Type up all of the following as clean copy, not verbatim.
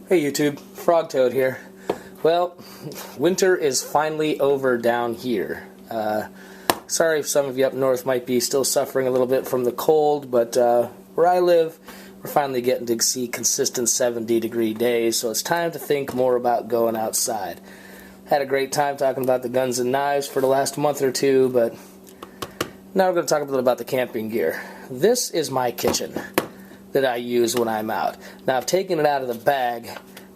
Hey YouTube, FrogToad here. Well, winter is finally over down here. Sorry if some of you up north might be still suffering a little bit from the cold, but where I live, we're finally getting to see consistent 70-degree days, so it's time to think more about going outside. Had a great time talking about the guns and knives for the last month or two, but now we're going to talk a little about the camping gear. This is my kitchen that I use when I'm out. Now I've taken it out of the bag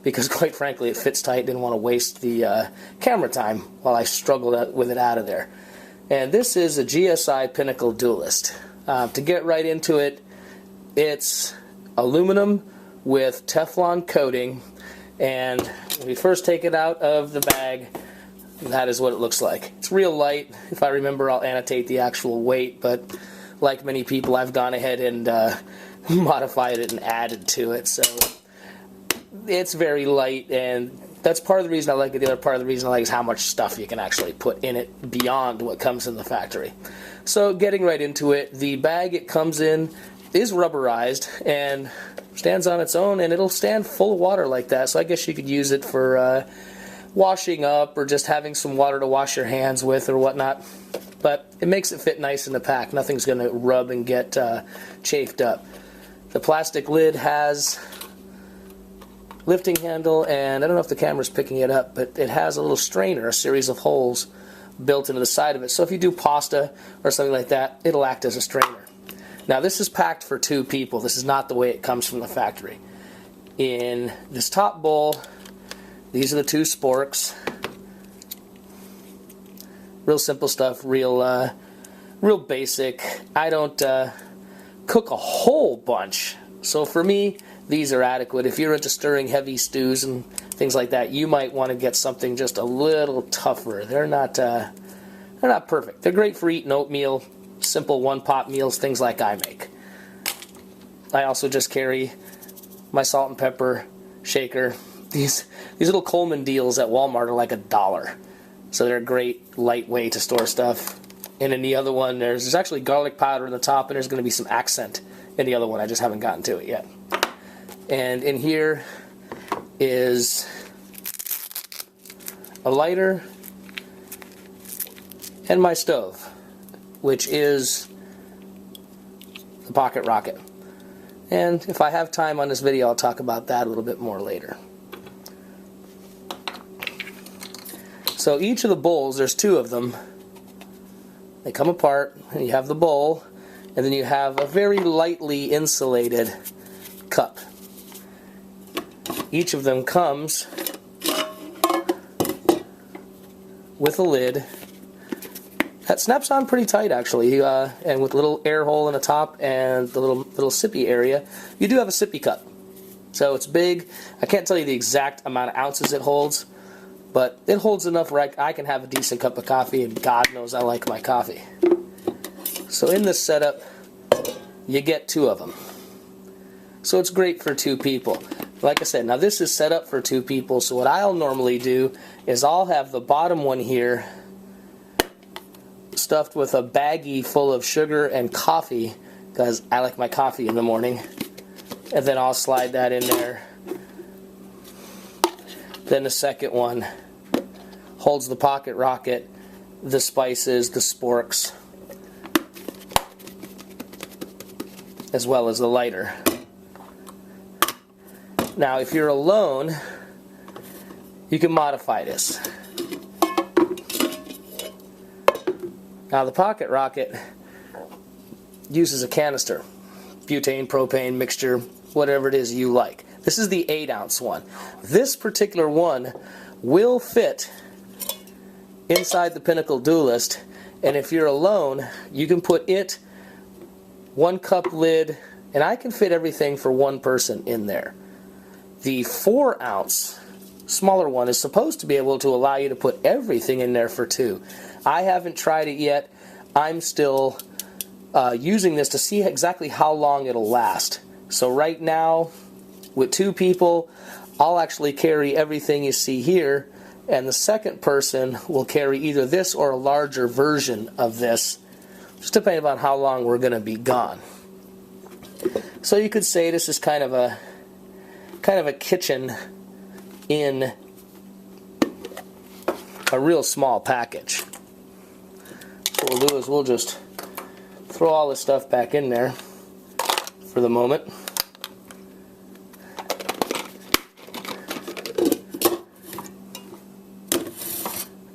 because quite frankly it fits tight. Didn't want to waste the camera time while I struggled with it out of there. And this is a GSI Pinnacle Dualist. To get right into it, it's aluminum with Teflon coating, and when we first take it out of the bag, that is what it looks like. It's real light. If I remember, I'll annotate the actual weight, but like many people, I've gone ahead and modified it and added to it, so it's very light, and that's part of the reason I like it. The other part of the reason I like is how much stuff you can actually put in it beyond what comes in the factory. So getting right into it, the bag it comes in is rubberized and stands on its own, and it'll stand full of water like that, so I guess you could use it for washing up or just having some water to wash your hands with or whatnot. But it makes it fit nice in the pack. Nothing's going to rub and get chafed up. The plastic lid has lifting handle, and I don't know if the camera's picking it up, but it has a little strainer, a series of holes built into the side of it. So if you do pasta or something like that, it'll act as a strainer. Now this is packed for 2 people. This is not the way it comes from the factory. In this top bowl, these are the 2 sporks. Real simple stuff, real basic. I don't cook a whole bunch, so for me these are adequate. If you're into stirring heavy stews and things like that, you might want to get something just a little tougher. They're not perfect. They're great for eating oatmeal, simple one-pot meals, things like I make. I also just carry my salt and pepper shaker. These little Coleman deals at Walmart are like $1. So they're a great light way to store stuff. And in the other one, there's actually garlic powder in the top, and there's going to be some accent in the other one. I just haven't gotten to it yet. And in here is a lighter and my stove, which is the Pocket Rocket. And if I have time on this video, I'll talk about that a little bit more later. So each of the bowls, there's 2 of them. They come apart, and you have the bowl, and then you have a very lightly insulated cup. Each of them comes with a lid that snaps on pretty tight, actually, and with a little air hole in the top and the little sippy area. You do have a sippy cup, so it's big. I can't tell you the exact amount of ounces it holds, but it holds enough where I can have a decent cup of coffee, and God knows I like my coffee. So in this setup, you get 2 of them. So it's great for 2 people. Like I said, now this is set up for 2 people, so what I'll normally do is I'll have the bottom one here stuffed with a baggie full of sugar and coffee, because I like my coffee in the morning, and then I'll slide that in there. Then the second one holds the Pocket Rocket, the spices, the sporks, as well as the lighter. Now if you're alone, you can modify this. Now the Pocket Rocket uses a canister, butane, propane mixture, whatever it is you like. This is the 8-ounce one. This particular one will fit inside the Pinnacle Dualist, and if you're alone, you can put it, 1 cup lid, and I can fit everything for 1 person in there. The 4-ounce smaller one is supposed to be able to allow you to put everything in there for 2. I haven't tried it yet. I'm still using this to see exactly how long it'll last. So right now, with 2 people, I'll actually carry everything you see here, and the second person will carry either this or a larger version of this, just depending on how long we're going to be gone. So you could say this is kind of a kitchen in a real small package. So what we'll do is we'll just throw all this stuff back in there for the moment.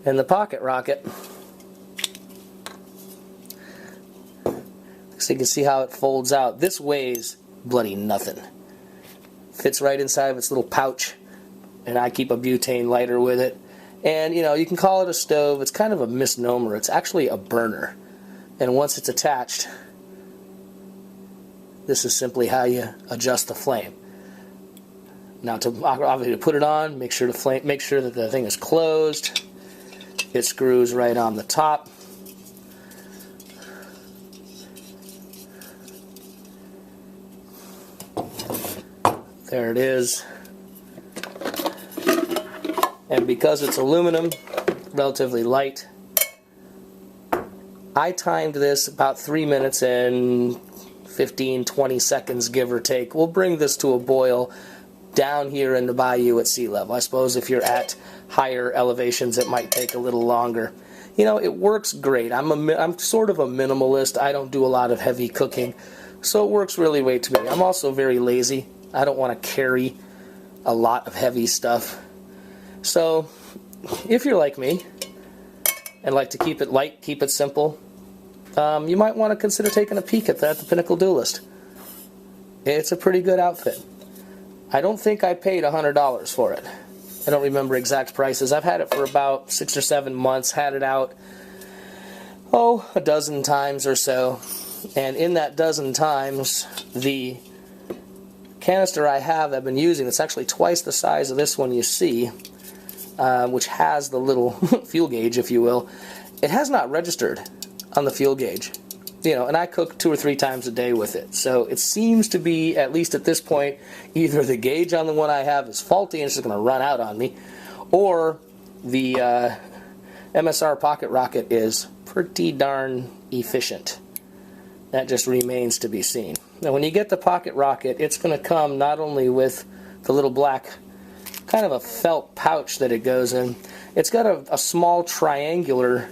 And the pocket rocket, so you can see how it folds out. This weighs bloody nothing. Fits right inside of its little pouch, and I keep a butane lighter with it. And you know, you can call it a stove. It's kind of a misnomer. It's actually a burner. And once it's attached, this is simply how you adjust the flame. Now, obviously, to put it on, make sure that the thing is closed. It screws right on the top. There it is. And because it's aluminum, relatively light, I timed this about 3 minutes and 15-20 seconds, give or take. We'll bring this to a boil down here in the bayou at sea level. I suppose if you're at higher elevations, it might take a little longer. You know, it works great. I'm sort of a minimalist. I don't do a lot of heavy cooking, so it works really great to me. I'm also very lazy. I don't want to carry a lot of heavy stuff. So, if you're like me and like to keep it light, keep it simple, you might want to consider taking a peek at that, the Pinnacle Dualist. It's a pretty good outfit. I don't think I paid $100 for it. I don't remember exact prices. I've had it for about 6 or 7 months, had it out, a dozen times or so. And in that dozen times, the canister I've been using, it's actually twice the size of this one you see, which has the little fuel gauge, if you will. It has not registered on the fuel gauge. You know, and I cook 2 or 3 times a day with it. So it seems to be, at least at this point, either the gauge on the one I have is faulty and it's just going to run out on me, or the MSR pocket rocket is pretty darn efficient. That just remains to be seen. Now when you get the pocket rocket, it's going to come not only with the little black kind of a felt pouch that it goes in, it's got a small triangular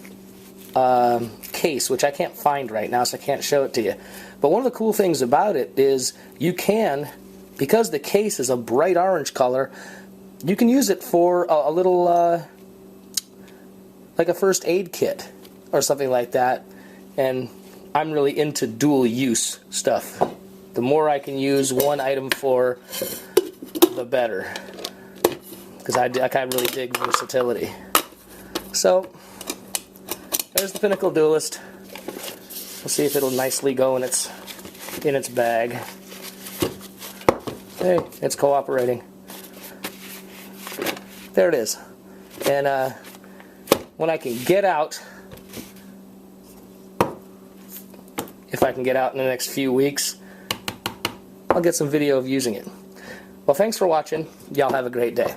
case, which I can't find right now, so I can't show it to you. But one of the cool things about it is you can, because the case is a bright orange color, you can use it for a little, like a first aid kit or something like that. And I'm really into dual use stuff. The more I can use one item for, the better. Because I kind of really dig versatility. So, there's the Pinnacle Dualist. We'll see if it'll nicely go in its bag. Hey, it's cooperating. There it is. And when I can get out, if I can get out in the next few weeks, I'll get some video of using it. Well, thanks for watching. Y'all have a great day.